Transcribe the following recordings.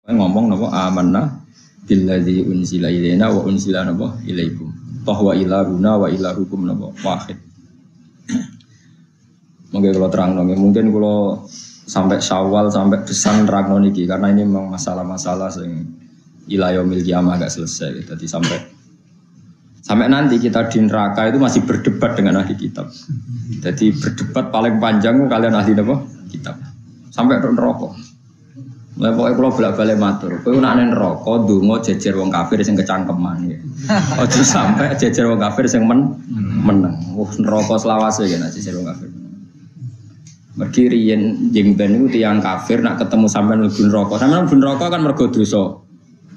Ngomong napa amanna billadzi unzila ilaina wa unzila napa ilaikum. Bahwa ilahuna wa ilahukum napa wahid. Mungkin kalau terang nggih, mungkin kalau sampai Syawal sampai besan terang niki karena ini memang masalah-masalah sing ila yaumil qiyamah agak selesai. Jadi sampai nanti kita di neraka itu masih berdebat dengan ahli kitab. Jadi berdebat paling panjang kalian ahli apa? Kitab. Sampai neraka. Mulai pokoknya kalau bolak-balik matur, kowe nek nang neraka ndonga jejer wong kafir sing kecangkeman ya. Aja sampai jejer wong kafir sing meneng. Neraka selawase ya nek jejer wong kafir. Mergi riyen jeng ben niku tiyang kafir nak ketemu sampean mlebu neraka. Sampeyan mlebu neraka kan mergo dosa.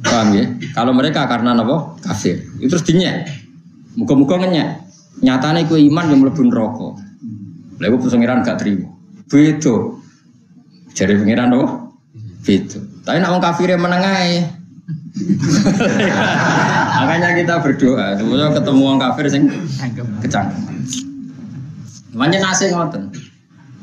Paham ya? Kalau mereka karena napa? Kafir. Itu terus dinyek. Muga-muga ngenyek. Nyatane kowe iman yang mlebu neraka. Lha iku pengiran gak trimo. Beda. Jare pengiran apa? Beda. Tapi nek wong kafir meneng ae. Makanya kita berdoa supaya ketemu wong kafir sing kecangkeman. Manja nase ngoten.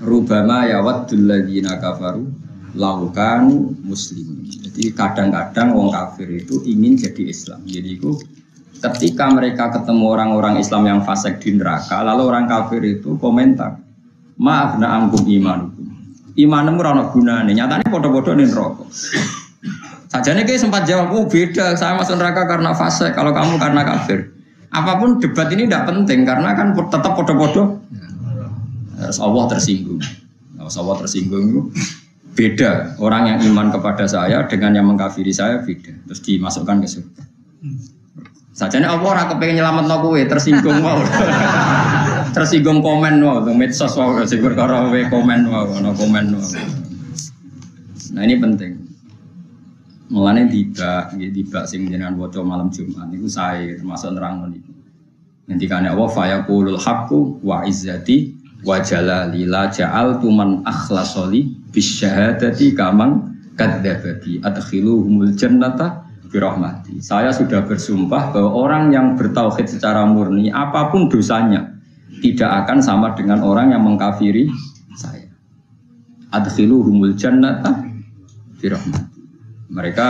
Rubama yawaddul ladzina kafaru laukan muslimin. Jadi kadang-kadang wong kafir itu ingin jadi Islam. Jadi itu ketika mereka ketemu orang-orang Islam yang fasik di neraka, lalu orang kafir itu komentar, "Maaf na angkum imanukum." Imanmu ora ono gunane. Nyatane padha-padha ning neraka. Sajane ki sempat jawab, "Oh, beda. Saya masuk neraka karena fasik, kalau kamu karena kafir." Apapun debat ini tidak penting karena kan tetap padha-padha. Allah tersinggung. Allah tersinggung itu beda. Orang yang iman kepada saya dengan yang mengkafiri saya beda. Terus dimasukkan ke surga. Sajane Allah ora kepengin nyelametno kowe, tersinggung wae. Tersinggung komen wae, medsos wae sing perkara wae komen wae, ana komen wae. Nah ini penting. Mulane dibak sing jenengan waca malam Jumat niku sae termasuk nerangno niku. Ngendikane Allah fa yaqulul haqqu wa izzati wa jalali la ja'altu man akhlasoli bisyahadati kamang kadzdzabati adkhiluhumul jannata birahmati. Saya sudah bersumpah bahwa orang yang bertauhid secara murni apapun dosanya tidak akan sama dengan orang yang mengkafiri saya. Adkhiluhumul jannata birahmati. Mereka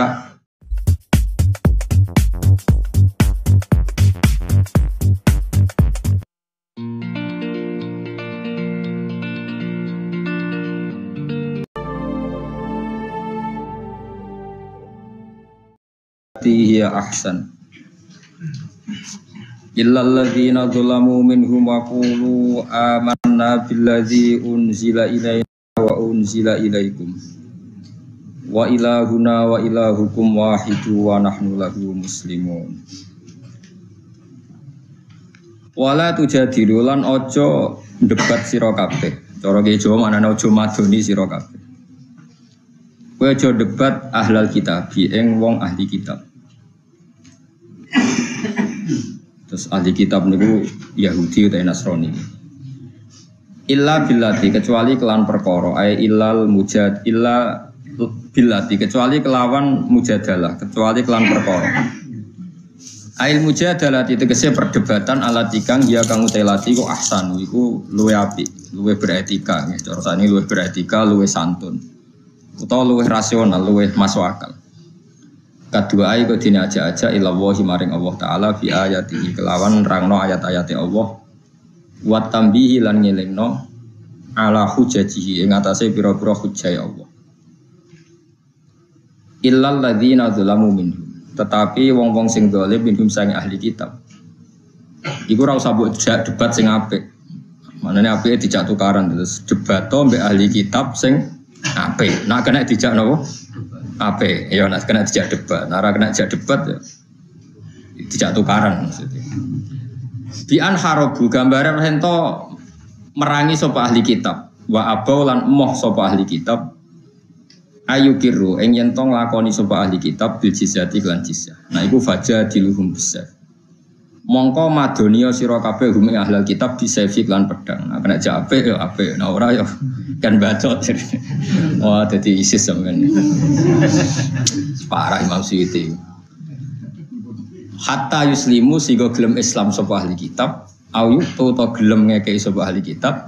hiya ahsan illal ladzina zalamu minhum wa qulu amanna billadzi unzila ilaina wa unzila ilaikum wa ilahuna wa ilahukum wahidu wa nahnu lahu muslimun. Wala tujadilu lan aja debat sira kabeh. Cara ki Jawa manane aja madoni sira kabeh. Kowe aja debat ahlal kitab ing wong ahli kitab. Terus ahli kitab niku Yahudi utawa Nasrani. Illa billati kecuali kelan perkara, ai illal mujad illa billati kecuali kelawan mujadalah, kecuali kelan perkara. Ail mujadalah tegese perdebatan alat ikang dia kang utelati ku ahsanu iku luwe apik, luwe beretika nggih. Cara sakniki luwe beretika, luwe santun. Utawa luwe rasional, luwe masuk akal. Kedua ayat kau dini aja ilawahi maring Allah Taala fi ayatihi kelawan rangno ayat-ayati Allah wat tambihi lan ngelingno ala hujajihi ing atase pira-pira hujjah Allah. Illal ladzina zalamu minhum tetapi wong-wong sing zalim minhum sang ahli kitab. Iku ora usah mbok debat sing apik. Manane apike dijak tukaran terus debat to mbek ahli kitab sing apik. Nak kena dijak napa? Ape, ya nak kena dijak debat, nara kena dijak debat ya dijak tukaran maksudnya. Bi'an harobu gambaran hento merangi sopa ahli kitab, wa abau lan moh sopa ahli kitab, ayu kiru eng yentong lakoni sopa ahli kitab bil jizyati lan jizyah. Nah iku faja diluhum besar. Mongko madonio sira kabeh hum ahlul kitab disefik lan pedang. Nah kena jape ya ape, nah ora ya kan bacot. Wah dadi ISIS sampean. Parah Imam Suyuti. Hatta yuslimu sehingga gelem Islam sapa ahli kitab, au to gelem ngekeki sapa ahli kitab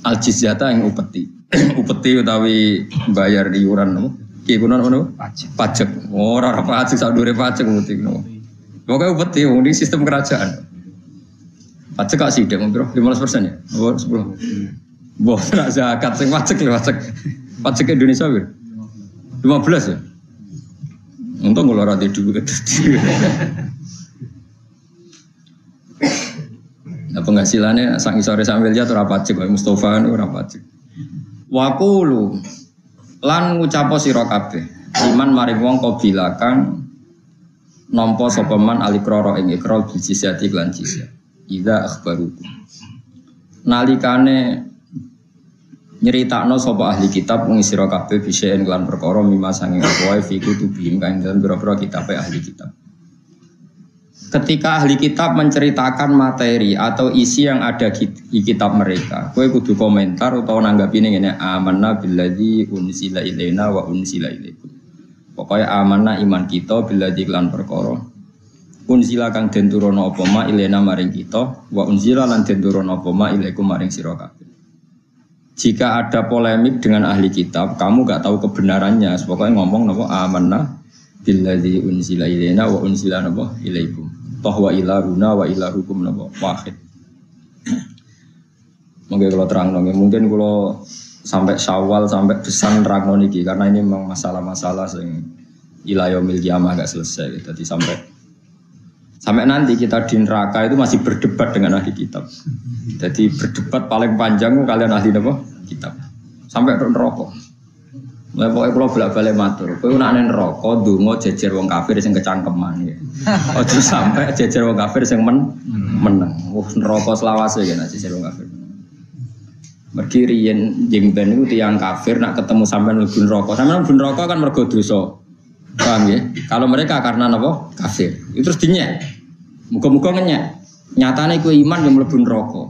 al jizyata ing upeti. Upeti utawi bayar iuran Ki kuno ngono? Pajak. Ora pajak sak dure pajak mesti ngono. Pokoke upeti wong iki sistem kerajaan. Pajak kok sithik mung piro? 15% ya? Oh 10. Boh, nak zakat sing pajak lho pajak. Pajak Indonesia piro? 15 ya? Untung kalau rati dulu nah penghasilannya sang isore sambil jatuh rapacik Mustafa itu rapacik wakulu lan ngucapo sira kabeh iman maring wong qabilakan nampa sapa man alikrara ing ikrar bijisyati lan jizyah idza akhbarukum nalikane nyeritakno sapa ahli kitab wong sira kabeh bisa lan perkara mimma sanging wae fi kutubihim kang dalem pira-pira kitabe ahli kitab. Ketika ahli kitab menceritakan materi atau isi yang ada di kitab mereka, kowe kudu komentar utawa nanggapine ngene amanna billadzi unzila ilaina wa unzila ilaikum. Pokoke amanna iman kita billadzi lan perkara unzila kang den turono apa ma ilaina maring kita wa unzila lan den turono apa ma ilaikum maring sira kabeh. Jika ada polemik dengan ahli kitab, kamu gak tahu kebenarannya. Pokoknya ngomong napa amanna billadzi unzila ilaina wa unzila napa ilaikum. Toh wa ilahuna wa ilahukum napa wahid. Mungkin kalau terang mungkin kalau sampai Syawal sampai besan terang niki karena ini memang masalah-masalah sing ila yaumil qiyamah gak selesai. Jadi sampai nanti kita di neraka itu masih berdebat dengan ahli kitab. Jadi berdebat paling panjang kalian ahli apa? Kitab. Sampai neraka. Mulai pokoknya kalau bolak-balik matur. Kowe nek nang neraka ndonga jejer wong kafir sing kecangkeman ya. Aja sampai jejer wong kafir sing meneng. Neraka selawase ya nek jejer wong kafir. Mergi riyen jeng ben niku tiyang kafir nak ketemu sampean mlebu neraka. Sampeyan mlebu neraka kan mergo dosa. Paham ya? Kalau mereka karena napa? Kafir. Itu terus dinyek. Muga-muga ngenyek. Nyatane kowe iman yang mlebu neraka.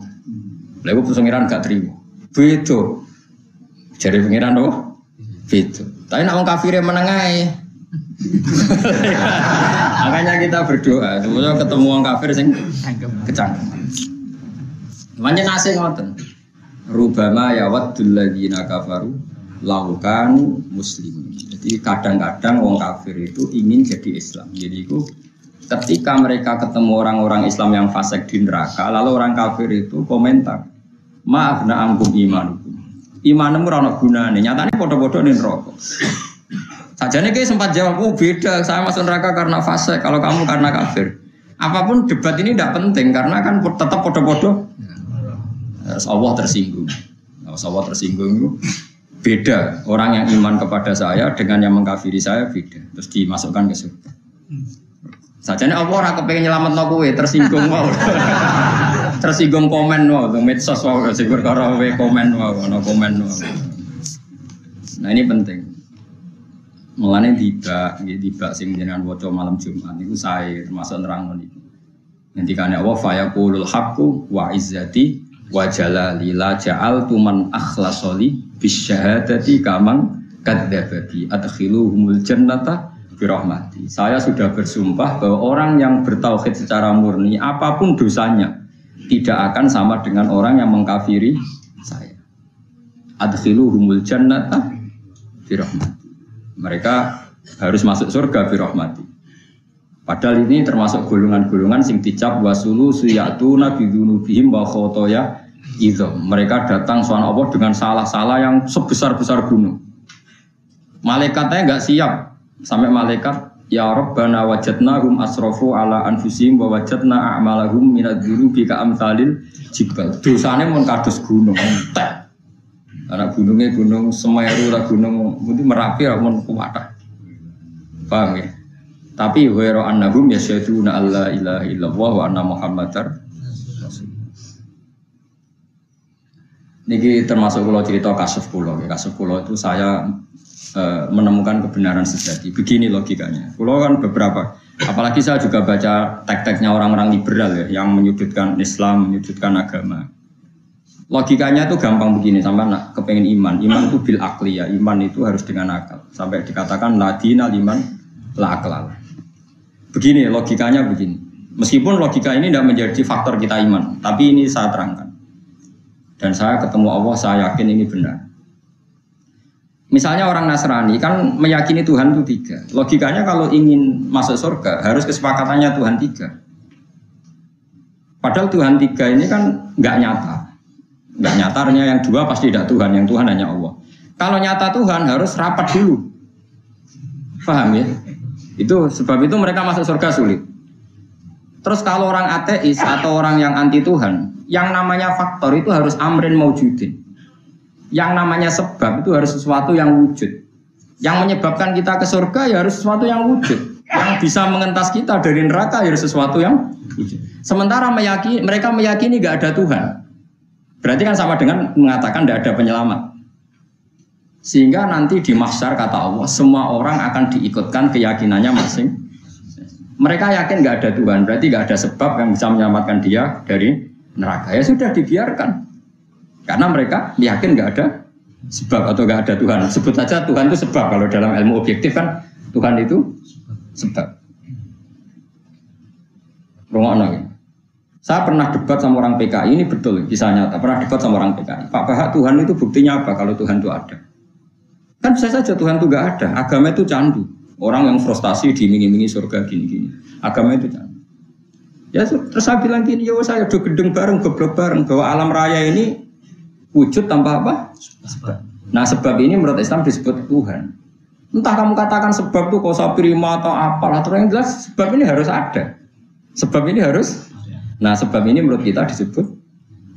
Lha iku pengiran gak trimo. Beda. Jare pengiran apa? Beda. Tapi nek wong kafire meneng ae. Makanya kita berdoa, semoga ketemu wong kafir sing kecangkeman. Manjen asih ngoten. Rubama yawaddul ladzina kafaru laukan muslimin. Jadi kadang-kadang wong kafir itu ingin jadi Islam. Jadi itu ketika mereka ketemu orang-orang Islam yang fasik di neraka, lalu orang kafir itu komentar, maaf na angkum imanukum. Imanmu ora ono gunane. Nyatane padha-padha ning neraka. Sajane ki sempat jawab, "Oh, beda. Saya masuk neraka karena fasik, kalau kamu karena kafir." Apapun debat ini tidak penting karena kan tetap padha-padha. Allah tersinggung. Allah tersinggung itu beda. Orang yang iman kepada saya dengan yang mengkafiri saya beda. Terus dimasukkan ke surga. Sajane Allah ora kepengin nyelametno kowe, tersinggung wae. Tersinggung komen wae, medsos wae sing perkara kowe komen wae, ana komen wae. Nah ini penting. Mulane tiba sing jenengan waca malam Jumat niku sae termasuk nerangno niku. Ngendikane Allah fa yaqulul haqqu wa izzati wa jalali la ja'altu man akhlasoli bisyahadati kamang kadzdzabati adkhiluhumul jannata birahmati. Saya sudah bersumpah bahwa orang yang bertauhid secara murni apapun dosanya tidak akan sama dengan orang yang mengkafiri saya. Adkhiluhumul jannata birahmati. Mereka harus masuk surga birahmati. Padahal ini termasuk golongan-golongan sing dicap wasulu suyatuna bidunubihim wa khotoya itu. Mereka datang soal Allah dengan salah-salah yang sebesar-besar gunung. Malaikatnya enggak siap. Sampai malaikat ya Rabbana wajadnahum asrafu ala anfusihim wa wajadna a'malahum minadzunubi ka'amsalil jibal. Dosane mun kados gunung entek. Karena gunungnya gunung Semeru lah gunung Merapi lah mun kuwatah. Paham ya? Tapi wa annahum yasyhaduna alla ilaha illallah wa anna muhammadar rasulullah. Niki termasuk kula cerita kasus kula. Kasus kula itu saya menemukan kebenaran sejati. Begini logikanya. Kula kan beberapa, apalagi saya juga baca teks-teksnya orang-orang liberal ya, yang menyudutkan Islam, menyudutkan agama. Logikanya itu gampang begini, sampai nak kepengen iman. Iman itu bil akli ya, iman itu harus dengan akal. Sampai dikatakan ladina liman la aklal. Begini logikanya begini. Meskipun logika ini tidak menjadi faktor kita iman, tapi ini saya terangkan. Dan saya ketemu Allah, saya yakin ini benar. Misalnya orang Nasrani kan meyakini Tuhan itu 3. Logikanya kalau ingin masuk surga harus kesepakatannya Tuhan 3. Padahal Tuhan 3 ini kan nggak nyata. Nggak nyata, artinya yang 2 pasti tidak Tuhan, yang Tuhan hanya Allah. Kalau nyata Tuhan harus rapat dulu. Paham ya? Itu sebab itu mereka masuk surga sulit. Terus kalau orang ateis atau orang yang anti Tuhan, yang namanya faktor itu harus amrin maujudin. Yang namanya sebab itu harus sesuatu yang wujud. Yang menyebabkan kita ke surga ya harus sesuatu yang wujud. Yang bisa mengentas kita dari neraka ya harus sesuatu yang wujud. Sementara mereka meyakini gak ada Tuhan. Berarti kan sama dengan mengatakan tidak ada penyelamat. Sehingga nanti di mahsyar kata Allah, semua orang akan diikutkan keyakinannya masing. Mereka yakin gak ada Tuhan, berarti gak ada sebab yang bisa menyelamatkan dia dari neraka. Ya sudah dibiarkan. Karena mereka yakin nggak ada sebab atau nggak ada Tuhan. Sebut saja Tuhan itu sebab. Kalau dalam ilmu objektif kan Tuhan itu sebab. Rungokno. Saya pernah debat sama orang PKI, ini betul, kisah nyata. Pernah debat sama orang PKI. Pak Bahak, Tuhan itu buktinya apa kalau Tuhan itu ada? Kan bisa saja Tuhan itu nggak ada. Agama itu candu. Orang yang frustasi diiming-imingi surga gini-gini. Agama itu candu. Ya terus saya bilang gini, ya saya udah gedeng bareng, goblok bareng bahwa alam raya ini wujud tanpa apa? Sebab. Nah sebab ini menurut Islam disebut Tuhan. Entah kamu katakan sebab itu kausa prima atau apalah, terus yang jelas sebab ini harus ada. Sebab ini harus. Nah sebab ini menurut kita disebut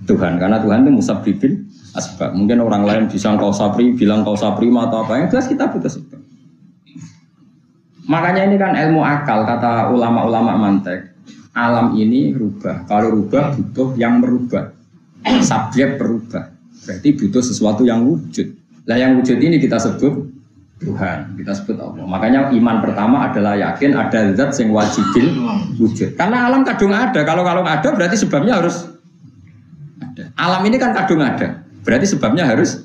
Tuhan. Karena Tuhan itu musabbibil asbab. Mungkin orang lain bisa kausa bilang kausa prima atau apa. Yang jelas kita butuh sebab. Makanya ini kan ilmu akal, kata ulama-ulama mantek. Alam ini rubah. Kalau rubah butuh yang merubah. Subjek berubah. Berarti butuh sesuatu yang wujud. Nah yang wujud ini kita sebut Tuhan, kita sebut Allah. Makanya iman pertama adalah yakin ada zat yang wajibil wujud. Karena alam kadung ada. Kalau ada berarti sebabnya harus ada. Alam ini kan kadung ada. Berarti sebabnya harus.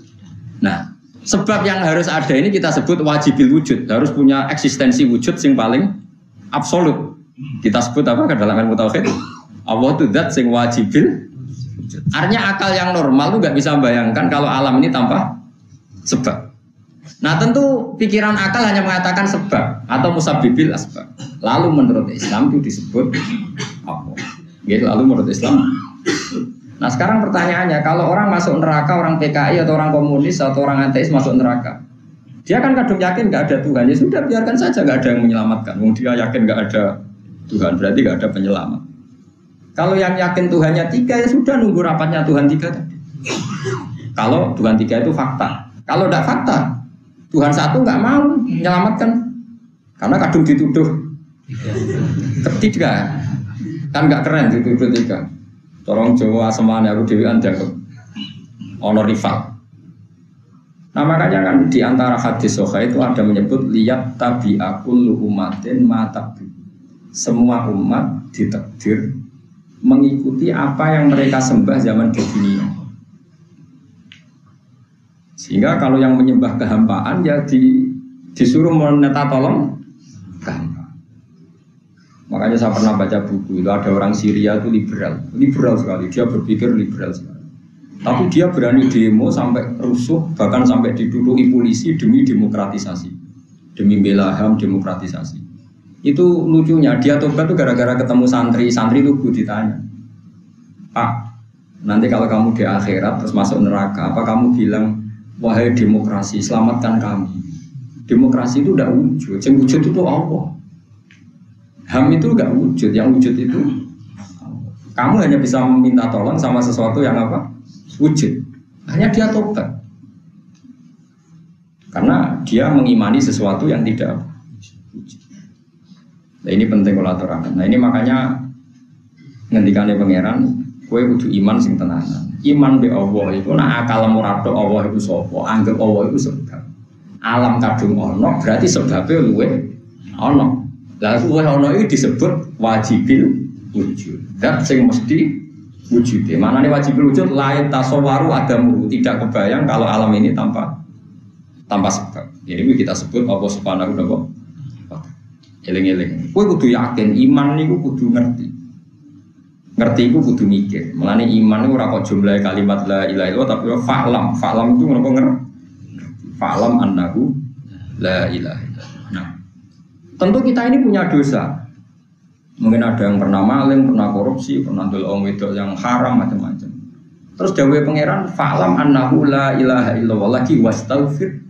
Nah, sebab yang harus ada ini kita sebut wajibil wujud. Harus punya eksistensi wujud yang paling absolut. Kita sebut apa ke dalam ilmu tauhid? Allah itu zat yang wajibil. Artinya akal yang normal tuh nggak bisa membayangkan kalau alam ini tanpa sebab. Nah tentu pikiran akal hanya mengatakan sebab atau musabbibil asbab. Lalu menurut Islam itu disebut apa? Gitu. Lalu menurut Islam. Nah sekarang pertanyaannya, kalau orang masuk neraka, orang PKI atau orang komunis atau orang ateis masuk neraka, dia kan kadung yakin nggak ada Tuhan. Ya sudah biarkan saja, nggak ada yang menyelamatkan. Dia yakin nggak ada Tuhan, berarti nggak ada penyelamat. Kalau yang yakin Tuhannya 3 ya sudah nunggu rapatnya Tuhan 3 tadi. Kalau Tuhan 3 itu fakta. Kalau tidak fakta, Tuhan 1 nggak mau menyelamatkan. Karena kadung dituduh 3. Kan nggak keren dituduh 3. Corong Jawa semane aku dewi anjak ono rival. Nah makanya kan di antara hadis sahih itu ada menyebut liyat tabi'akul umatin matabi. Semua umat ditakdir mengikuti apa yang mereka sembah zaman di dunia. Sehingga kalau yang menyembah kehampaan ya disuruh minta tolong kehampaan. Makanya saya pernah baca buku itu ada orang Syria itu liberal sekali, dia berpikir liberal sekali. Tapi dia berani demo sampai rusuh, bahkan sampai diduduki polisi demi demokratisasi, demi bela HAM demokratisasi. Itu lucunya, dia tobat tuh gara-gara ketemu santri itu ditanya, Pak, nanti kalau kamu di akhirat terus masuk neraka, apa kamu bilang, wahai demokrasi, selamatkan kami. Demokrasi itu tidak wujud, yang wujud itu Allah. HAM itu tidak wujud, yang wujud itu kamu hanya bisa meminta tolong sama sesuatu yang apa? Wujud. Hanya dia tobat. Karena dia mengimani sesuatu yang tidak wujud. Nah ini penting kalau aturakan. Nah ini makanya ngendikane pangeran, kowe kudu iman sing tenanan. Iman be Allah itu nak akal murado Allah itu sapa? Anggap Allah itu sebab. Alam kadung ono berarti sebabnya luwe ono. Lah luwe ono iki disebut wajibil wujud. Zat sing mesti wujud. Manane wajibil wujud lain tasawwaru adamu, tidak kebayang kalau alam ini tanpa sebab. Jadi kita sebut Allah Subhanahu wa ta'ala. Eling-eling. Kowe kudu yakin iman niku kudu ngerti. Ngerti iku kudu mikir. Mulane iman niku ora kok jumlah kalimat la ilaha illallah tapi fa'lam. Fa'lam itu ngono ngerti. fa'lam annahu la ilaha illallah. Nah, tentu kita ini punya dosa. Mungkin ada yang pernah maling, pernah korupsi, pernah ndelok wedok yang haram macam-macam. Terus dawuh pangeran fa'lam annahu la ilaha illallah lagi wastaghfir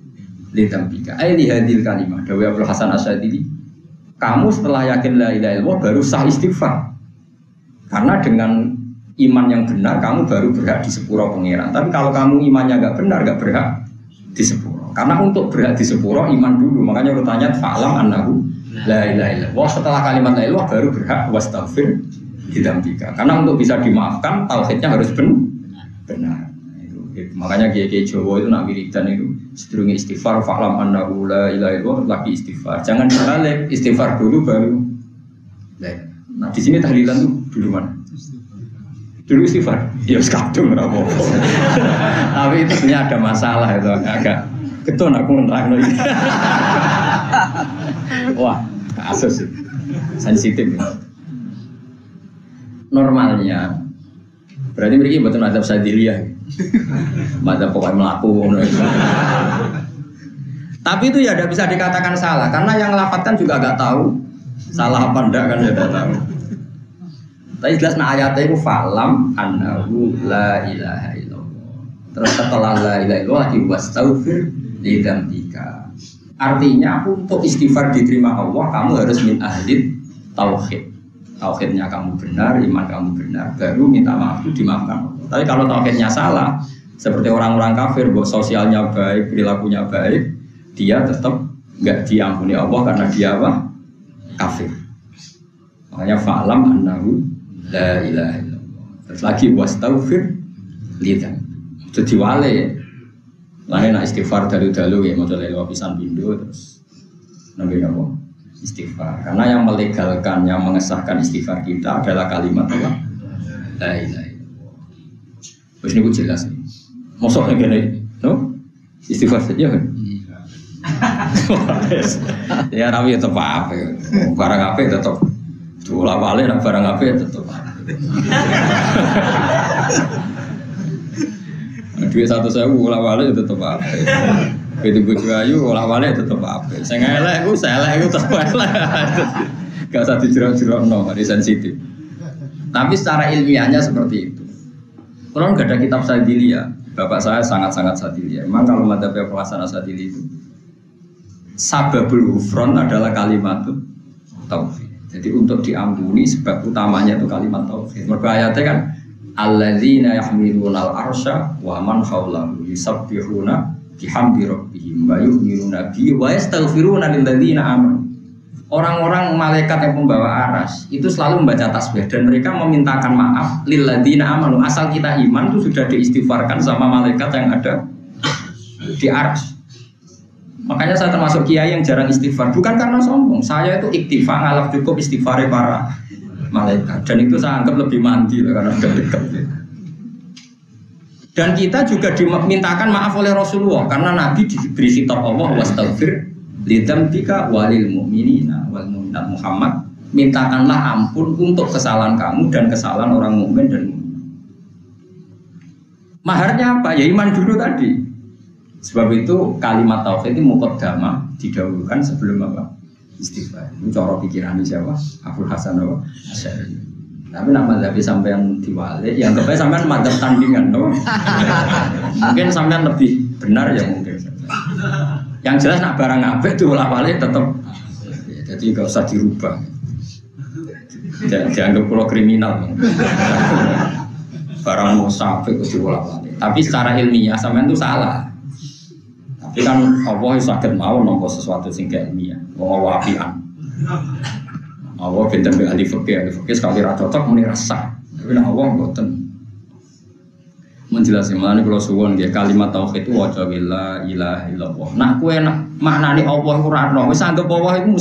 li dzambika. Ai li hadil kalimah. Dawuh Abdul Hasan Asy'adili, kamu setelah yakin la ilaha illallah baru sah istighfar. Karena dengan iman yang benar kamu baru berhak di sepuro pangeran. Tapi kalau kamu imannya enggak benar, enggak berhak di sepuro. Karena untuk berhak di sepuro iman dulu. Makanya urutannya fa'lam annahu la ilaha illallah. Setelah kalimat la ilaha baru berhak wastaghfir li dzambika. Karena untuk bisa dimaafkan tauhidnya harus benar. Itu makanya kiai Jawa itu nak wiridan itu sedurunge istighfar fa'lam annahu la ilaha illallah lagi istighfar. Jangan dibalik, istighfar dulu baru. Nah, di sini tahlilan tuh dulu mana? Dulu istighfar. Ya wis kadung ora apa-apa. Tapi itu sebenarnya ada masalah itu agak keton aku nerangno iki. Wah, kasus sensitif. Normalnya berarti mereka betul madzhab Syadziliyah. Madzhab pokoknya melaku. Tapi itu ya tidak bisa dikatakan salah karena yang lafadzkan juga agak tahu salah apa enggak kan ya tidak tahu. Tapi jelas nah ayatnya itu fa'lam annahu la ilaha illallah. Terus setelah la ilaha illallah wastaghfir li dzambika. Artinya untuk istighfar diterima Allah kamu harus min ahli tauhid. Tauhidnya kamu benar, iman kamu benar, baru minta maaf itu dimaafkan. Tapi kalau tauhidnya salah, seperti orang-orang kafir, buat sosialnya baik, perilakunya baik, dia tetap nggak diampuni Allah karena dia apa? Kafir. Makanya fa'lam annahu la ilaha illallah. Terus lagi wastaghfir lidzam. Jadi wale. Lain nak istighfar dalu-dalu ya, model lewat pisan bindo terus nabi apa? Istighfar. Karena yang melegalkan, yang mengesahkan istighfar kita adalah kalimat Allah la ilaha illallah. Terus ini jelas nih. Mosok ngene, no? Istighfar saja kan? Ya rawi tetap apa? Barang apa tetap diolah balik, barang apa tetap. Duit 1.000 olah balik tetap apa? Begitu bojo ayu olah balik tetap apa? Sing elek iku tetep elek. Gak usah dijerok-jerokno, hari sensitif. Tapi secara ilmiahnya seperti itu. Kalau nggak ada kitab Syadziliyah, bapak saya sangat-sangat Syadziliyah. Memang kalau madzhab pelaksana Syadzili itu sababul ghufran adalah kalimat tauhid. Jadi untuk diampuni sebab utamanya itu kalimat tauhid. Mergo ayatnya kan alladzina yahmiluna al-arsya wa man haulahu yusabbihuna bihamdi rabbihim wa yu'minuna bihi wa yastaghfiruna lil ladzina amanu. Orang-orang malaikat yang pembawa aras itu selalu membaca tasbih dan mereka memintakan maaf lil ladzina amanu. Asal kita iman itu sudah diistighfarkan sama malaikat yang ada di aras. Makanya saya termasuk kiai yang jarang istighfar, bukan karena sombong. Saya itu iktifa ngalap cukup istighfar para malaikat dan itu saya anggap lebih mandi karena sudah dekat. Dan kita juga dimintakan maaf oleh Rasulullah karena Nabi diberi kitab Allah wastaghfir lidzambika walil mu'minina wal mu'minat Muhammad, mintakanlah ampun untuk kesalahan kamu dan kesalahan orang mukmin dan mukminat. Maharnya apa? Ya iman dulu tadi. Sebab itu kalimat tauhid ini muqaddamah didahulukan sebelum apa? Istighfar. Itu cara pikiran siapa? Abdul Hasan Asy'ari. Tapi nak madzhab sampean diwali, yang terbaik sampean madzhab tandingan, no? Mungkin sampean lebih benar ya mungkin. Yang jelas nak barang apik itu wali tetap. Jadi enggak usah dirubah. Dianggap pulau kriminal. Barang musafir itu wali. Tapi secara ilmiah sampean itu salah. Tapi kan Allah sakit mau nampa sesuatu sing gak ilmiah, wong apian. Allah pinter be ahli fikih sekali ra cocok muni rasa. Tapi nek Allah mboten. Menjelaskan mana kalau suwon dia kalimat tauhid itu waca la ilaha illallah. Nah kowe nak maknane Allah ora ono, wis anggap Allah itu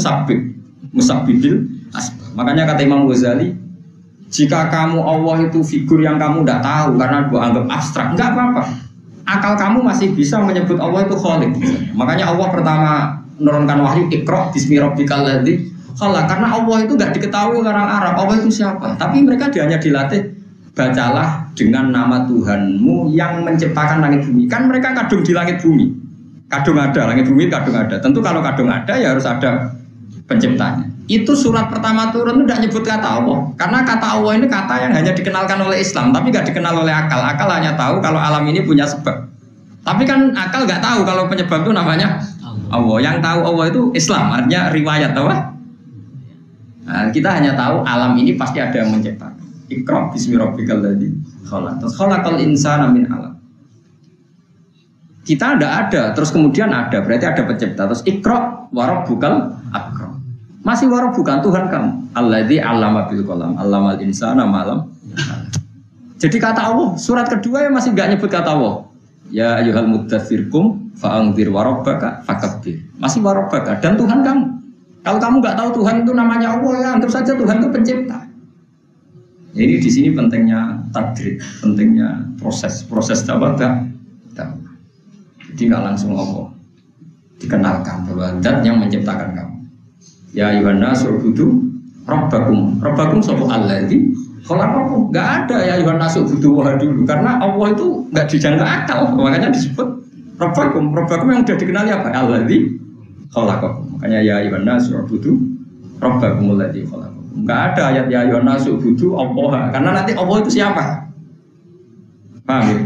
musabbibil asbab. Makanya kata Imam Ghazali, jika kamu Allah itu figur yang kamu tidak tahu karena anggap abstrak, enggak apa-apa. Akal kamu masih bisa menyebut Allah itu Khaliq. Makanya Allah pertama menurunkan wahyu Iqra bismi rabbikal ladzi khalaq, karena Allah itu enggak diketahui orang Arab. Allah itu siapa? Tapi mereka hanya dilatih bacalah dengan nama Tuhanmu yang menciptakan langit bumi. Kan mereka kadung di langit bumi. Kadung ada, langit bumi kadung ada. Tentu kalau kadung ada ya harus ada penciptanya. Itu surat pertama turun itu tidak nyebut kata Allah. Karena kata Allah ini kata yang hanya dikenalkan oleh Islam, tapi nggak dikenal oleh akal. Akal hanya tahu kalau alam ini punya sebab. Tapi kan akal nggak tahu kalau penyebab itu namanya Allah. Yang tahu Allah itu Islam, artinya riwayat apa? Nah, kita hanya tahu alam ini pasti ada yang menciptakan. Iqra bismi rabbikal ladzi khalaq. Khalaqal insana min 'alaq. Kita ada, terus kemudian ada, berarti ada pencipta. Terus Iqra wa rabbukal akram. Masih wa rabbukan Tuhan kamu. Alladzi 'allama bil qalam, 'allamal insana ma lam. Jadi kata Allah, surat kedua yang masih enggak nyebut kata Allah. Ya ayyuhal muddatsir qum fa'anzir wa rabbaka fakabbir. Masih wa rabbaka dan Tuhan kamu. Kalau kamu enggak tahu Tuhan itu namanya Allah, ya anggap saja Tuhan itu pencipta. Jadi di sini pentingnya tadrib, pentingnya proses dakwah. Jadi nggak langsung Allah dikenalkan bahwa zat yang menciptakan kamu. Ya ayyuhan nasu ubudu rabbakum sapa alladzi khalaqakum. Nggak ada ya ayyuhan nasu ubudu dulu karena Allah itu nggak dijangka akal, makanya disebut rabbakum yang sudah dikenali apa? Alladzi khalaqakum. Makanya ya ayyuhan nasu ubudu rabbakum alladzi khalaqakum. Nggak ada ayat ya ayyuhan nasu ubudu Allah karena nanti Allah itu siapa? Paham ya?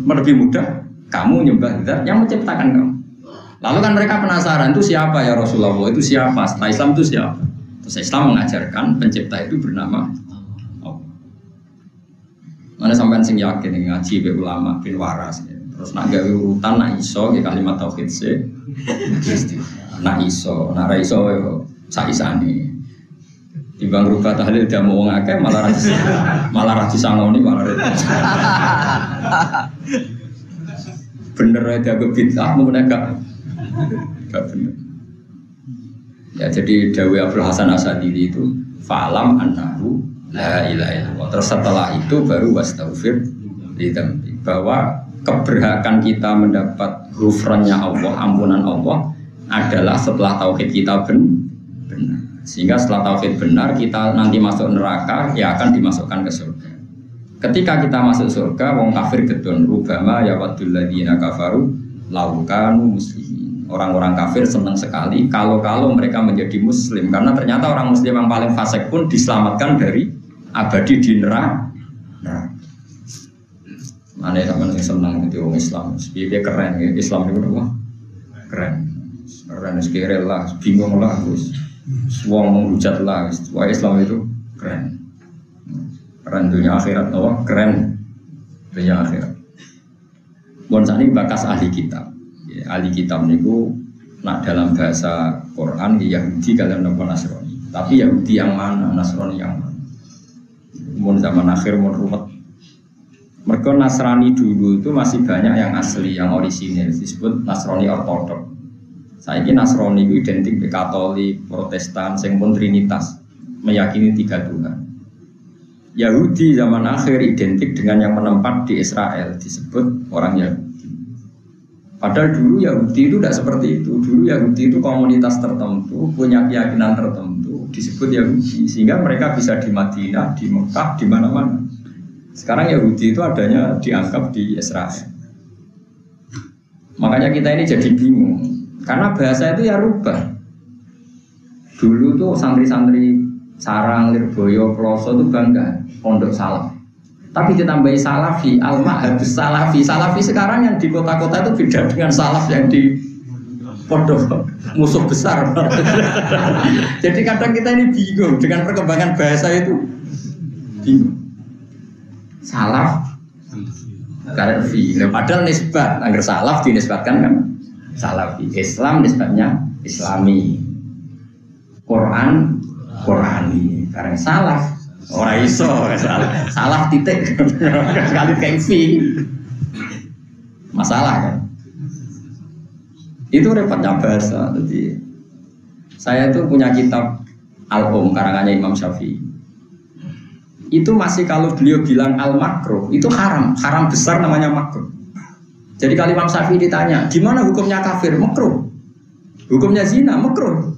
Lebih mudah. Kamu nyembah zat yang menciptakan kamu. Lalu kan mereka penasaran itu siapa ya Rasulullah, itu siapa? Setelah Islam itu siapa? Terus Islam mengajarkan pencipta itu bernama Allah. Mana sampean sing yakin ngaji be ulama bin waras. Terus nak gawe urutan nak iso ke kalimat tauhid se. Nak iso, nak ra iso yo saisane. Timbang rubah tahlil dia mau ngake malah ra disangoni malah bener aja ke bid'ah mau gak bener. Ya jadi Dawi Abdul Hasan Asadili itu fa'lam annahu la ilaha illallah. Terus setelah itu baru wastaghfir lidzambi, bahwa keberhakan kita mendapat ghufrannya Allah, ampunan Allah adalah setelah tauhid kita benar. Sehingga setelah tauhid benar kita nanti masuk neraka ya akan dimasukkan ke surga. Ketika kita masuk surga, wong kafir gedon rubama ya wadul ladzina kafaru laukanu muslimin. Orang-orang kafir senang sekali kalau mereka menjadi muslim karena ternyata orang muslim yang paling fasik pun diselamatkan dari abadi di neraka. Mana yang senang itu orang Islam, dia keren ya. Islam itu apa? Keren sekiranya lah, bingung lah, semua menghujat lah. Wah Islam itu keren. Keren dunia akhirat, keren dunia akhirat. Mohon ini bakas ahli kitab. Ya, ahli kitab niku nak dalam bahasa Quran Yahudi kalian nopo Nasrani. Tapi Yahudi yang mana, Nasrani yang mana? Mohon zaman akhir mohon ruwet. Mereka Nasrani dulu itu masih banyak yang asli, yang orisinil disebut Nasrani ortodok. Saya ini Nasrani itu identik dengan Katolik, Protestan, sing pun Trinitas, meyakini 3 Tuhan. Yahudi zaman akhir identik dengan yang menempat di Israel, disebut orang Yahudi. Padahal dulu Yahudi itu tidak seperti itu. Dulu Yahudi itu komunitas tertentu, punya keyakinan tertentu, disebut Yahudi. Sehingga mereka bisa di Madinah, di Mekah, di mana-mana. Sekarang Yahudi itu adanya dianggap di Israel. Makanya kita ini jadi bingung. Karena bahasa itu ya rubah. Dulu tuh santri-santri Sarang, Lirboyo, Ploso itu bangga pondok salaf. Tapi ditambahi salafi, al-ma'habus salafi. Salafi sekarang yang di kota-kota itu beda dengan salaf yang di pondok musuh besar. Jadi kadang kita ini bingung dengan perkembangan bahasa itu. Bingung. Salaf, Salafi. Padahal nisbat, agar salaf dinisbatkan kan salafi. Islam nisbatnya Islami. Quran Qurani, karena salaf orang iso salaf titik sekali kaifi masalah kan itu repotnya bahasa. Jadi saya itu punya kitab karangannya Imam Syafi'i itu masih kalau beliau bilang al-makruh itu haram besar namanya makruh. Jadi kalau Imam Syafi'i ditanya gimana hukumnya kafir, makruh. Hukumnya zina, makruh.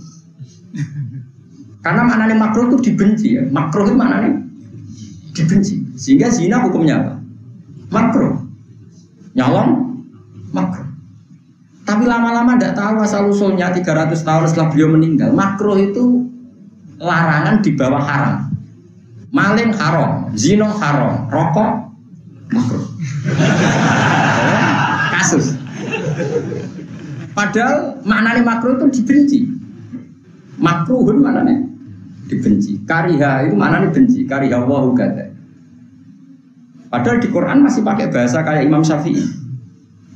Karena maknanya makruh itu dibenci ya. Makruh itu maknanya dibenci. Sehingga zina hukumnya apa? Makruh. Nyolong makruh. Tapi lama-lama tidak tahu asal usulnya 300 tahun setelah beliau meninggal. Makruh itu larangan di bawah haram. Maling haram, zina haram, rokok makruh. Kasus. Padahal maknanya makruh itu dibenci. Makruhun maknanya dibenci. Kariha itu maknanya benci. Kariha wahu gada. Padahal di Quran masih pakai bahasa kayak Imam Syafi'i.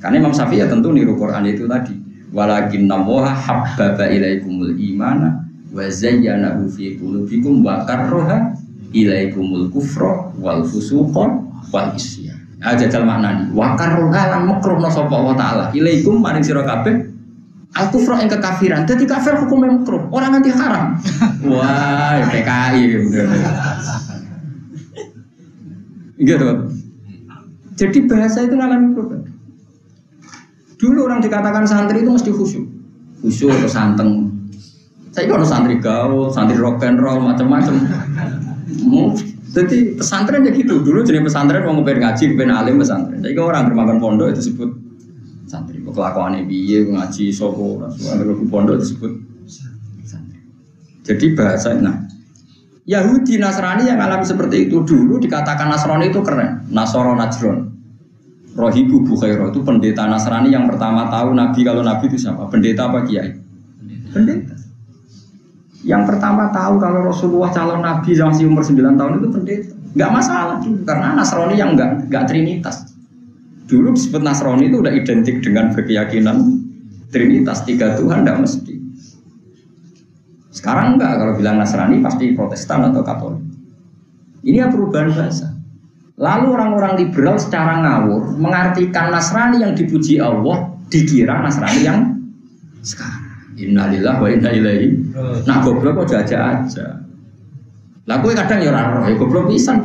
Karena Imam Syafi'i ya tentu niru Quran itu tadi. Walakinna waha habbaba ilaikumul imana wa zayyanahu fi qulubikum wa karraha ilaikumul kufra wal fusuqa wal isyan. Jajal maknani wa karraha lan makruhna sapa Allah taala ilaikum maring sira kabeh al kufra ing kekafiran. Dadi kafir hukumnya makruh, ora nganti haram. Wah, PKI. Gitu. Jadi bahasa itu ngalami problem. Dulu orang dikatakan santri itu mesti khusyuk atau santeng. Saya kalau santri gaul, santri rock and roll, macam-macam. Jadi pesantren aja gitu. Dulu jenis pesantren mau ngepen ngaji, ngepen alim pesantren. Jadi kalau orang bermakan pondok itu disebut santri. Kelakuan biye ngaji sopo, kalau pondok disebut santri. Jadi bahasa, nah Yahudi Nasrani yang alami seperti itu dulu dikatakan Nasrani itu keren. Nasoro Najron. Rohibu Bukhairo itu pendeta Nasrani yang pertama tahu Nabi, kalau Nabi itu siapa? Pendeta apa kiai? Pendeta. Yang pertama tahu kalau Rasulullah calon Nabi masih umur 9 tahun itu pendeta. Enggak masalah tuh, karena Nasrani yang enggak trinitas. Dulu disebut Nasrani itu udah identik dengan berkeyakinan trinitas, 3 Tuhan, enggak mesti. Sekarang enggak, kalau bilang Nasrani pasti Protestan atau Katolik. Ini ya perubahan bahasa. Lalu orang-orang liberal secara ngawur mengartikan Nasrani yang dipuji Allah dikira Nasrani yang sekarang. Innalillahi wa inna ilaihi. Nah goblok kok aja. Lah kowe kadang ya ora roh, ya goblok pisan.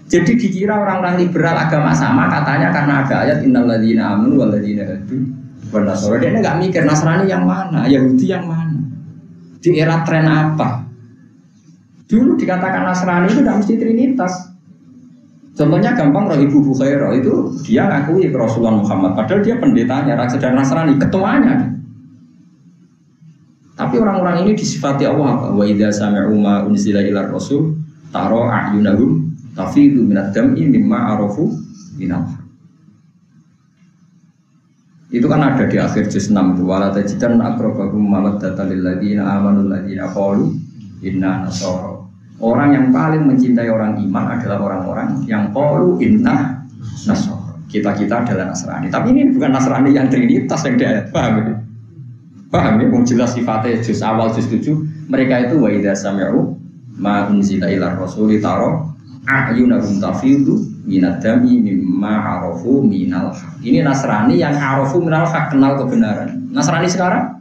Jadi dikira orang-orang liberal agama sama katanya karena ada ayat innal ladzina amanu wal ladzina hadu wan nasara. Dia enggak mikir Nasrani yang mana, Yahudi yang mana. Di era tren apa? Dulu dikatakan Nasrani itu tidak mesti trinitas. Contohnya gampang, Rohibu Bukhairo itu dia ngakui Rasulullah Muhammad, padahal dia pendetanya, raksasa Nasrani, ketuanya. Tapi orang-orang ini disifati Allah, wa idza sami'u ma unzila ilar rasul taro a'yunahum tafidu minad dam'i mimma arafu minal. Itu kan ada di akhir juz 6 itu, wala tajidan aqrabahum mawaddatan lil ladzina amanu alladziina qalu inna nasara. Orang yang paling mencintai orang iman adalah orang-orang yang qalu inna nasara. Kita adalah Nasrani. Tapi ini bukan Nasrani yang trinitas yang dia paham ya? Paham ya? Jelas sifatnya juz awal juz 7. Mereka itu wa idza sami'u ma unzila ilar rasuli taro a'yunahum tafidu minad dami mimma arafu minal haq. Ini Nasrani yang arafu minal haq, kenal kebenaran. Nasrani sekarang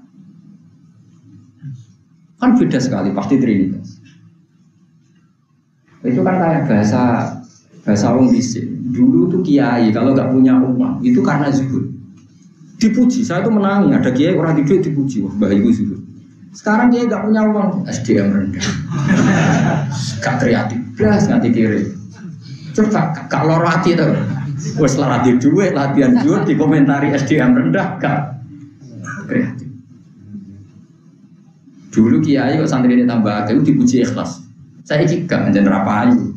kan beda sekali, pasti trinitas. Itu kan kayak bahasa orang bisik. Dulu tuh kiai kalau nggak punya uang itu karena zuhud. Dipuji, saya tuh menangi. Ada kiai orang tidur dipuji, wah baik itu zuhud. Sekarang kiai nggak punya uang, SDM rendah, gak kreatif, belas nganti kiri. Coba gak loro hati tuh, wes latih duit, latihan zuhud dikomentari SDM rendah, gak kreatif. Dulu kiai kok santri ini tambah itu dipuji ikhlas. Saya ikut menjadi rapayu.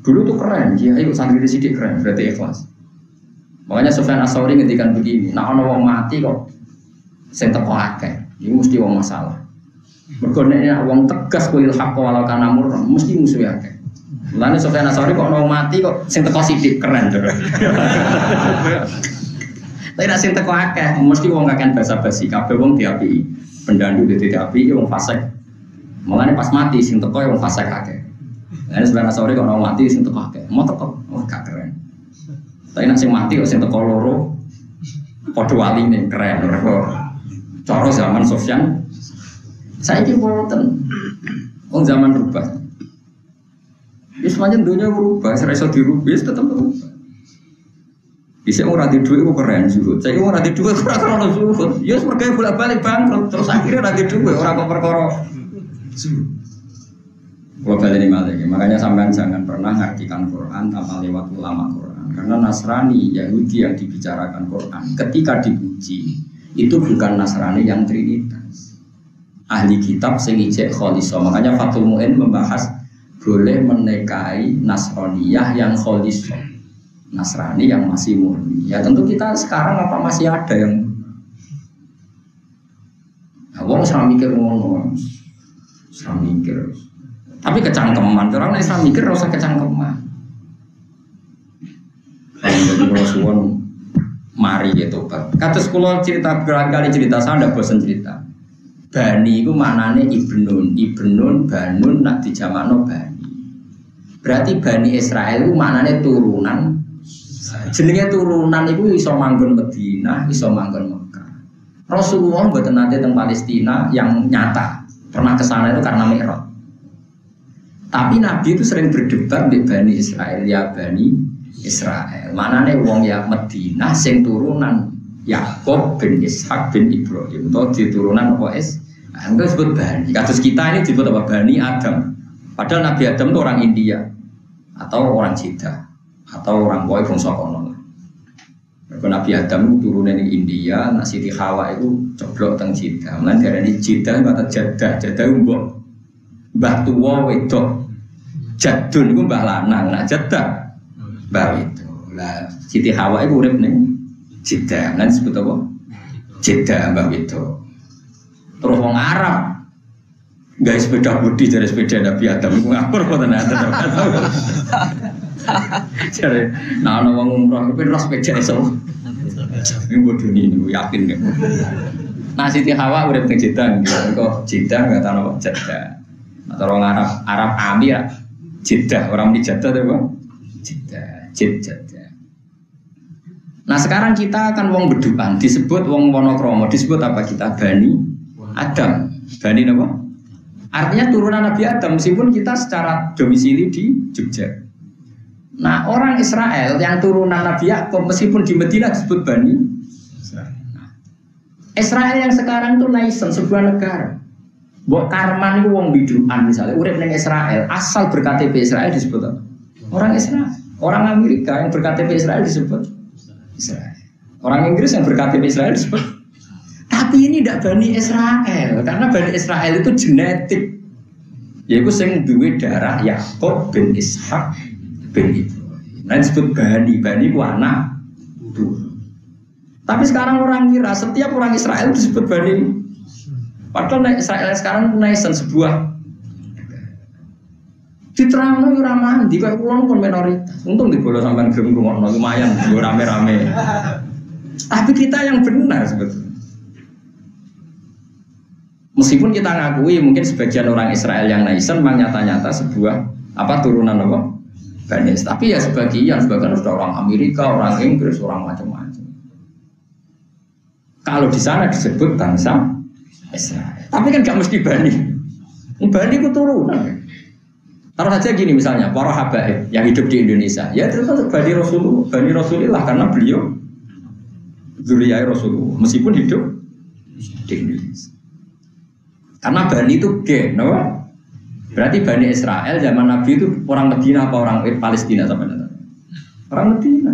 Dulu tuh keren, kiai kok santri sidik keren, berarti ikhlas. Makanya Sufyan Ats-Tsauri ngendikan begini, nah ono wong mati kok sing teko akeh, iki mesti wong masalah. Mergo nek wong tegas kuwi hak walau kana mur mesti musuh akeh. Mulane Sufyan Ats-Tsauri kok ono wong mati kok sing teko sidik keren. Tapi nek sing teko akeh mesti wong kakean basa-basi, kabeh wong diapiki. Pendandu diapiki wong fasik. Mulane pas mati sing teko wong fasik akeh. Lah Sufyan Ats-Tsauri kok ono mati sing teko akeh. Mau teko, oh gak keren. Tapi nek sing mati kok sing teko loro padha waline keren. Cara zaman Sufyan saiki mboten. Wong zaman rubah. Wis pancen dunya berubah, ora iso dirubah, wis tetep berubah. Bisa ora di dhuwit kok keren zuhud. Saiki ora di dhuwit ora krono zuhud. Ya wis perkara bolak-balik bangkrut, terus akhirnya ora di dhuwit ora kok perkara zuhud. Kalau balik ini malah, makanya sampean jangan pernah ngartikan Quran tanpa lewat ulama Quran. Quran. Karena Nasrani, Yahudi yang dibicarakan Quran, ketika dipuji itu bukan Nasrani yang Trinitas. Ahli kitab sing ijek kholiso. Makanya Fathul Mu'in membahas boleh menikahi Nasraniyah yang kholiso, Nasrani yang masih murni. Ya tentu kita sekarang apa masih ada yang wong serang mikir ngono, serang mikir. Tapi kecangkeman, orang nek serang mikir ora usah kecangkeman. Jadi kalau suwon mari ya tobat. Kados kula cerita berkali-kali cerita, saya ndak bosan cerita. Bani itu maknane ibnun, banun nak dijamakno bani. Berarti Bani Israel itu maknane turunan. Jenenge turunan itu iso manggon Madinah, iso manggon Mekah. Rasulullah mboten nate teng Palestina yang nyata. Pernah ke sana itu karena Mi'raj. Tapi Nabi itu sering berdebat di Bani Israel, ya Bani Israel. Manane wong ya Madinah sing turunan Yakub bin Ishak bin Ibrahim. Itu di turunan apa es? Itu disebut Bani. Kasus kita ini disebut apa? Bani Adam. Padahal Nabi Adam itu orang India atau orang Jeddah atau orang boy bangsa kono. Nabi Adam itu turunan di India, nah Siti Hawa itu coblok teng Jeddah. Mulane darani Jeddah kata Jeddah, Jeddah mbok mbah tuwa wedok. Jadun iku mbah lanang, nah Jeddah mbah wedok. Lah Siti Hawa itu urip ning Jeddah, lan disebut apa? Jeddah mbah wedok. Terus wong Arab guys sepeda budi dari sepeda Nabi Adam iku ngapur apa tenan. Jare nah ana wong umroh kepen ras sepeda iso. Ini bodoh ini yakin kan. Nah Siti Hawa urip teng Jeddah, kok Jeddah enggak tahu apa Jeddah. Atau orang Arab Amir Jeddah, orang di Jeddah itu apa? Jeddah. Nah sekarang kita kan wong bedukan, disebut wong monokromo, disebut apa kita? Bani Adam. Bani apa? Artinya turunan Nabi Adam, meskipun kita secara domisili di Jogja. Nah orang Israel yang turunan Nabi Yakub meskipun di Madinah disebut Bani Israel yang sekarang itu nation sebuah negara. Mbok Karman itu wong biduan misalnya urip ning Israel, asal berKTP Israel disebut apa? Orang Israel. Orang Amerika yang berKTP Israel disebut Israel. Orang Inggris yang berKTP Israel disebut. Tapi ini tidak Bani Israel, karena Bani Israel itu genetik. Yaitu sing duwe darah Yakub bin Ishak bin Ibrahim. Nah disebut Bani ku anak itu. Tapi sekarang orang kira setiap orang Israel disebut Bani. Padahal Israel sekarang nation sebuah diterangno ora mandi kaya kula pun minoritas. Untung dibolos sampean gelem ngrungokno lumayan go rame-rame. Tapi kita yang benar sebetulnya. Meskipun kita ngakui mungkin sebagian orang Israel yang nation memang nyata-nyata sebuah apa turunan apa? Bani. Tapi ya sebagian sudah orang Amerika, orang Inggris, orang macam-macam. Kalau di sana disebut bangsa Israel. Tapi kan gak mesti Bani. Bani itu turunan. Taruh saja gini misalnya, para habaib yang hidup di Indonesia, ya itu kan Bani Rasulullah karena beliau dzurriyyah Rasulullah meskipun hidup di Indonesia. Karena Bani itu gen, no? Berarti Bani Israel zaman Nabi itu orang Medina apa orang Palestina sama orang Medina.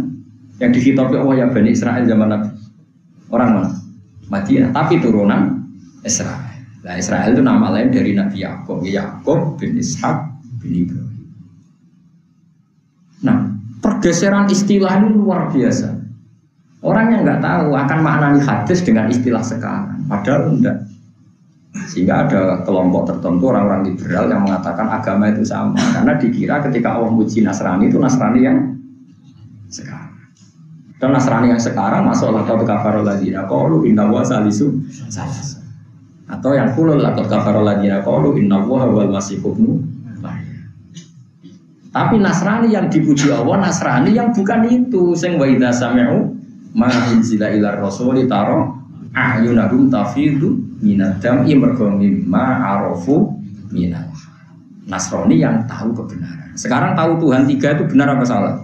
Yang dikhitabi Allah ya Bani Israel zaman Nabi. Orang mana? Madinah, tapi turunan Israel. Nah, Israel itu nama lain dari Nabi Yakub, Yakub bin Ishak bin Ibrahim. Nah, pergeseran istilah ini luar biasa. Orang yang nggak tahu akan maknani hadis dengan istilah sekarang, padahal enggak. Sehingga ada kelompok tertentu orang-orang liberal yang mengatakan agama itu sama, karena dikira ketika Allah muji Nasrani itu Nasrani yang sekarang. Dan Nasrani yang sekarang masuk lakot kafarul ladina qalu inna wa salisu salas. Atau yang kulul lakot kafarul ladina qalu inna wa wal masih ibnu Maryam. Tapi Nasrani yang dipuji Allah Nasrani yang bukan itu. Sing wa idza sami'u ma unzila ilar rasuli taro a'yunahum tafidu minadam mergo mimma arafu minal. Nasrani yang tahu kebenaran. Sekarang tahu Tuhan tiga itu benar apa salah?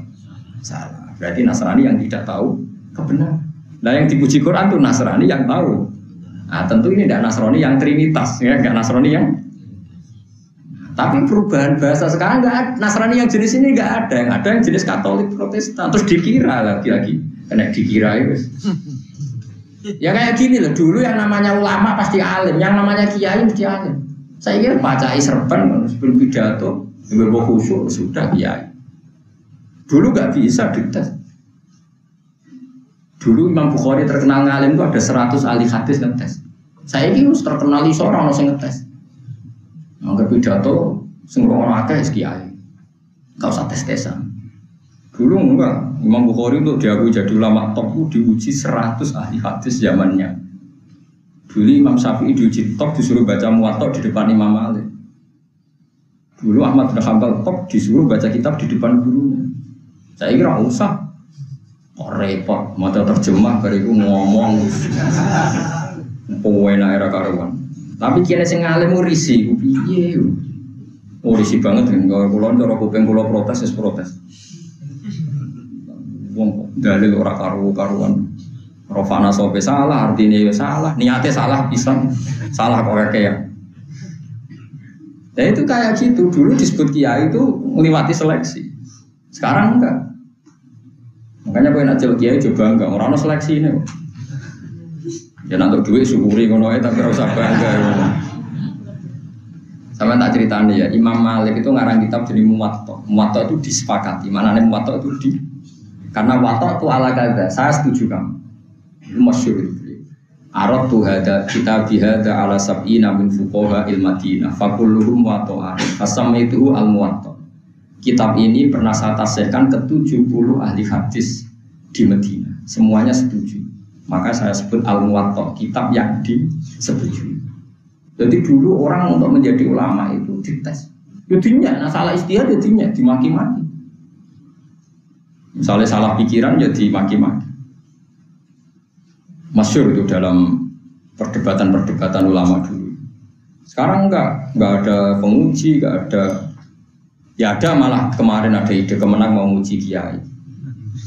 Salah. Berarti Nasrani yang tidak tahu kebenaran. Nah yang dipuji Quran itu Nasrani yang tahu. Nah tentu ini tidak Nasrani yang Trinitas, ya, enggak Nasrani yang. Tapi perubahan bahasa sekarang nggak ada. Nasrani yang jenis ini nggak ada. Yang ada yang jenis Katolik Protestan. Terus dikira lagi kena dikira itu. Ya kayak gini loh. Dulu yang namanya ulama pasti alim, yang namanya kiai mesti alim. Saya kira baca serban sebelum pidato, berbau khusyuk sudah kiai. Dulu nggak bisa dites. Dulu Imam Bukhari terkenal ngalim itu ada 100 ahli hadis ngetes. Saya ini harus terkenal iso orang yang ngetes. Angger pidato sing ora akeh kiai. Enggak usah tes-tesan. Dulu enggak, Imam Bukhari untuk diakui jadi ulama top itu diuji 100 ahli hadis zamannya. Dulu Imam Syafi'i diuji top disuruh baca Muwatta di depan Imam Malik. Dulu Ahmad bin Hanbal top disuruh baca kitab di depan gurunya. Saya kira usah. Kok repot, maca terjemah bariku ngomong. Poena era karuan. Tapi kene sing alim risi, piye? Oh risi banget kan kalau kula kuping kula protes wis protes. Wong dalil ora karuan. Rofana sope salah, artinya ya salah, niatnya salah pisan, salah kok ya. Ya itu kayak gitu, dulu disebut kiai itu melewati seleksi. Sekarang enggak. Makanya gue nak jadi kiai coba enggak, orang seleksi ini. Ya nanti duit syukuri ngono ae tapi ora usah bangga. Sama tak ceritanya ya, Imam Malik itu ngarang kitab jadi Muwatta. Muwatta itu disepakati, maknanya Muwatta itu karena Muwatta itu ala kada, saya setuju kamu. Itu masyhur itu. Aratu hada kitab hada ala sab'ina min fuqaha il Madinah fa kulluhum Muwatta. Fasammaituhu al Muwatta. Kitab ini pernah saya tasihkan ke 70 ahli hadis di Madinah. Semuanya setuju. Maka saya sebut al Muwatta, kitab yang disetujui. Jadi dulu orang untuk menjadi ulama itu dites. Jadinya, nah salah istihad jadinya dimaki-maki. Misalnya salah pikiran jadi maki-maki. Masyhur itu dalam perdebatan-perdebatan ulama dulu. Sekarang enggak ada penguji, enggak ada. Ya ada malah kemarin ada ide kemenang mau menguji kiai.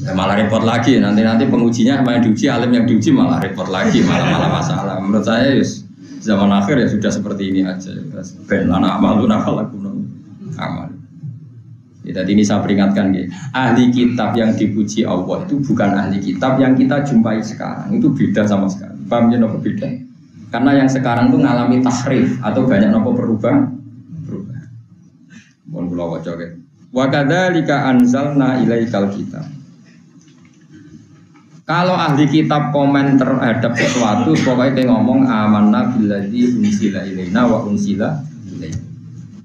Ya malah repot lagi, nanti pengujinya yang diuji, alim yang diuji malah repot lagi, malah masalah. Menurut saya yes, zaman akhir ya sudah seperti ini aja. Ben lana amalun afalakum amal. Ya, jadi ini saya peringatkan ya, ahli kitab yang dipuji Allah itu bukan ahli kitab yang kita jumpai sekarang, itu beda sama sekali. Paham ya nopo beda? Karena yang sekarang itu ngalami tahrif atau banyak nopo berubah. Mohon kula waca ya. Wa kadzalika anzalna ilaikal kitab. Kalau ahli kitab komen terhadap sesuatu, pokoknya dia ngomong amanna billadzi unsila ilaina wa unsila ilaina.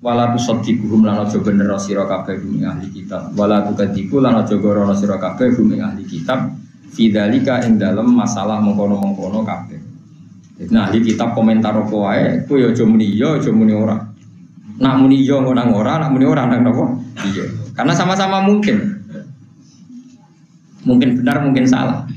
Wala tusaddiquhum lan aja bener sira kabeh gumi ahli kitab. Wala tukadziku lan aja gorono sira kabeh gumi ahli kitab. Fidzalika ing dalem masalah mengkono-mengkono kabeh. Nah, ahli kitab komentar apa wae, kowe aja muni iya, aja muni ora. Nak muni iya nang ora, nak muni ora nang napa? Iya. Karena sama-sama mungkin. Mungkin benar, mungkin salah.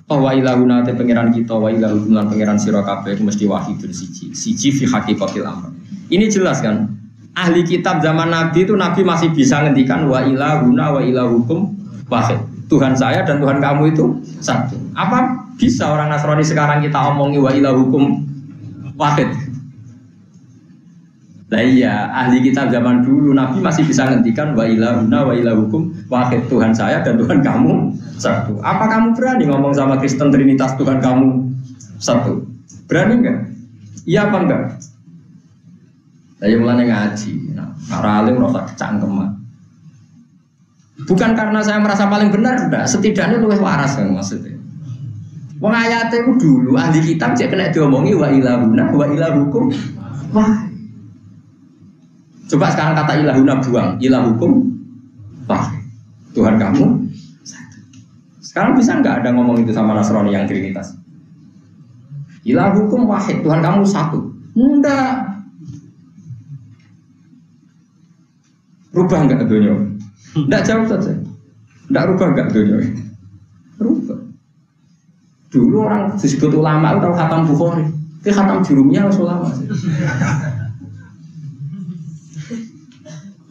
Wa ilahuna te pangeran kita, wa ilahum lan pangeran sira kabeh mesti wahidun siji fi haqiqatil amr. Ini jelas kan? Ahli kitab zaman Nabi itu Nabi masih bisa ngendikan wa ilahuna wa ilahukum wahid. Tuhan saya dan Tuhan kamu itu satu. Apa bisa orang Nasrani sekarang kita omongi wa ilahukum wahid? Lah iya, ahli kitab zaman dulu Nabi masih bisa ngendikan wa ilahuna wa ilahukum wahid, Tuhan saya dan Tuhan kamu satu. Apa kamu berani ngomong sama Kristen Trinitas Tuhan kamu satu? Berani enggak? Iya apa enggak? Saya mulai ngaji, para alim merasa kecangkeman. Bukan karena saya merasa paling benar, enggak. Setidaknya luwih waras kan maksudnya. Wong ayate itu dulu ahli kitab cek kena diomongi wa ilahuna wa ilahukum wah. Coba sekarang kata ilahuna buang, ilahukum wah. Tuhan kamu satu. Sekarang bisa enggak ada ngomong itu sama Nasrani yang Trinitas? Ilahukum wahid, Tuhan kamu satu. Enggak. Rubah enggak dunia? Enggak jauh saja. Enggak rubah enggak dunia? Rubah. Dulu orang disebut ulama itu tahu khatam Bukhari. Itu khatam jurumnya harus ulama.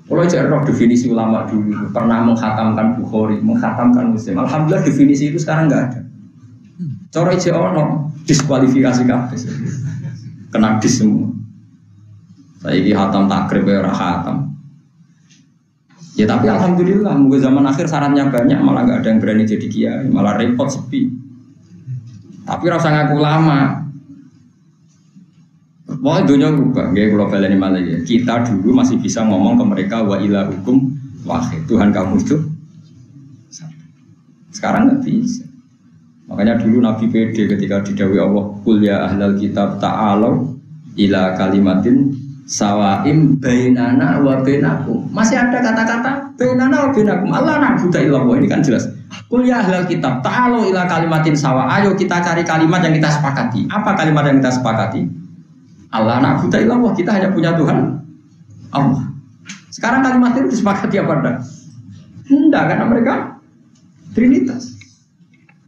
Kalau cari definisi ulama dulu pernah mengkhatamkan Bukhari, mengkhatamkan Muslim. Alhamdulillah definisi itu sekarang enggak ada. Cara ono diskualifikasi kabeh. Kena dis semua. Saiki hatam takrib ya ora hatam. Ya tapi alhamdulillah, mungkin zaman akhir syaratnya banyak, malah nggak ada yang berani jadi kiai, malah repot sepi. Tapi rasa ngaku lama. Wah dunia berubah, gaya kalau baleni malah ya. Kita dulu masih bisa ngomong ke mereka wa ilahukum wahid, Tuhan kamu itu. Sekarang nggak bisa. Makanya dulu Nabi pede ketika didhawuhi Allah, "Qul ya ahlal kitab ta'alu ila kalimatin sawaim bainana wa bainakum." Masih ada kata-kata bainana wa bainakum. Allah na'budu illallah, ini kan jelas. Qul ya ahlal kitab ta'alu ila kalimatin sawa. Ayo kita cari kalimat yang kita sepakati. Apa kalimat yang kita sepakati? Allah na'budu illallah, kita hanya punya Tuhan Allah. Sekarang kalimat itu disepakati apa enggak? Enggak, karena mereka Trinitas.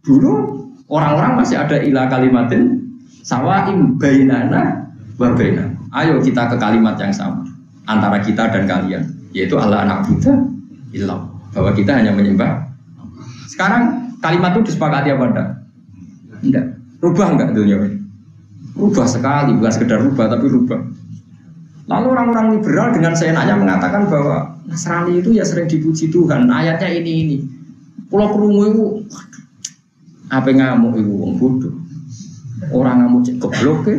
Dulu orang-orang masih ada ila kalimatin sawaim bainana wa bainakum. Ayo kita ke kalimat yang sama antara kita dan kalian, yaitu Allah na'budu illallah, bahwa kita hanya menyembah. Sekarang kalimat itu disepakati apa enggak? Enggak. Rubah enggak dunia? Rubah sekali, bukan sekedar rubah tapi rubah. Lalu orang-orang liberal dengan seenaknya mengatakan bahwa Nasrani itu ya sering dipuji Tuhan. Ayatnya ini. Pulau kerungu itu apa ngamuk itu wong bodoh. Orang ngamuk cek goblok ke.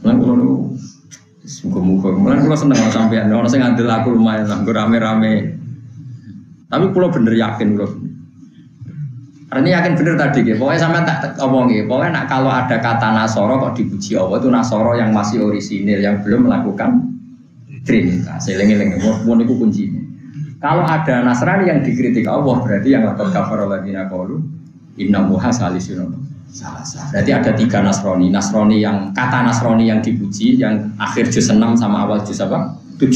Lan kulo muga-muga lan kulo seneng sampean ono sing ngandel aku lumayan lah rame-rame. Tapi kulo bener yakin kulo. Ini yakin bener tadi ya. Pokoknya sampean tak omongi. Pokoknya nak kalau ada kata Nasoro kok dipuji Allah itu Nasoro yang masih orisinil, yang belum melakukan Trinitas. Eling-eling mun iku kuncinya. Kalau ada Nasrani yang dikritik Allah, berarti yang lakot kafar alladziina qalu inna Allaha salisun salasa. Berarti ada 3 Nasrani. Nasrani yang kata Nasrani yang dipuji, yang akhir juz 6 sama awal juz apa? 7.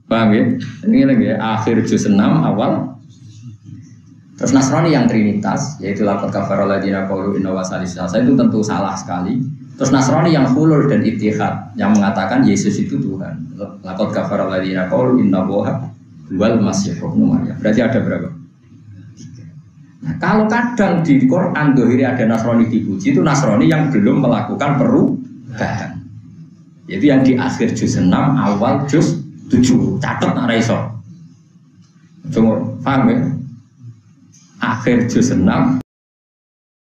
Paham ya? Ini lagi ya, akhir juz 6 awal. Terus Nasrani yang Trinitas, yaitu lakot kafar alladziina qalu inna Allaha salisun salasa, itu tentu salah sekali. Terus Nasrani yang hulul dan ittihad, yang mengatakan Yesus itu Tuhan. Lakot kafar alladziina qalu inna Allaha wal masih Maryam. Berarti ada berapa? 3. Nah, kalau kadang di Quran dohiri ada Nasrani dipuji, itu Nasrani yang belum melakukan perubahan. Yaitu yang di akhir juz 6 awal juz 7. Catat nak raiso. Cuma paham ya? Akhir juz 6